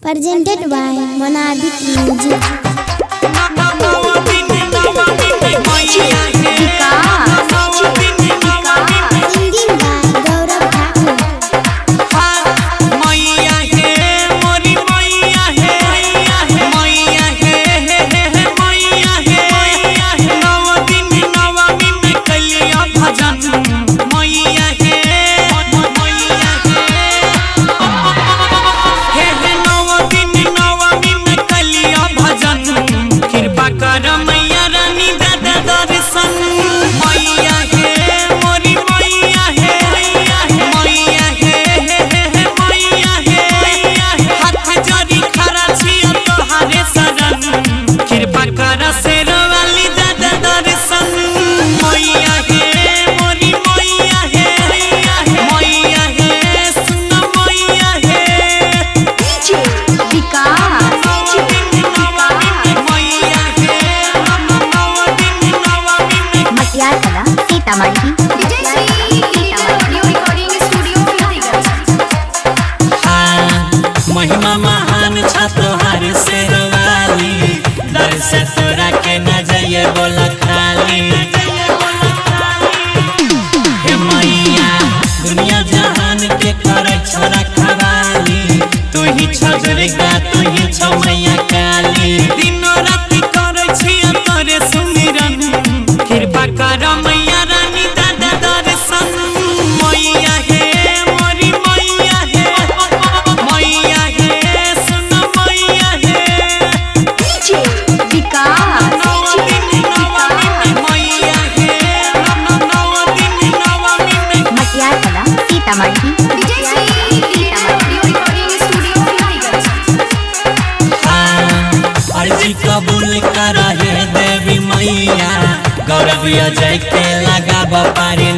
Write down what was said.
Presented by Monadic Music. Singing by Gaurav Thakur. महिमा महान छतोहार शेरवाली दर से तोरा के न जाइए बोला खाली हे मैया दुनिया जहान के करे छोरा खवाली तू ही छजरेगा तू ही छौ मैया काली दिनो रात करे छिया तोरे सुमिरन कृपा कर मैया रानी दादा दर्शन मैया हे मोरी मैया हे मैया हे सुन मैया हे डीजे विकास मैया हे मटियार कला सीतामढ़ी अर्जी कबूल कर हे देवी मैया गौरव अजय के लगाब पारी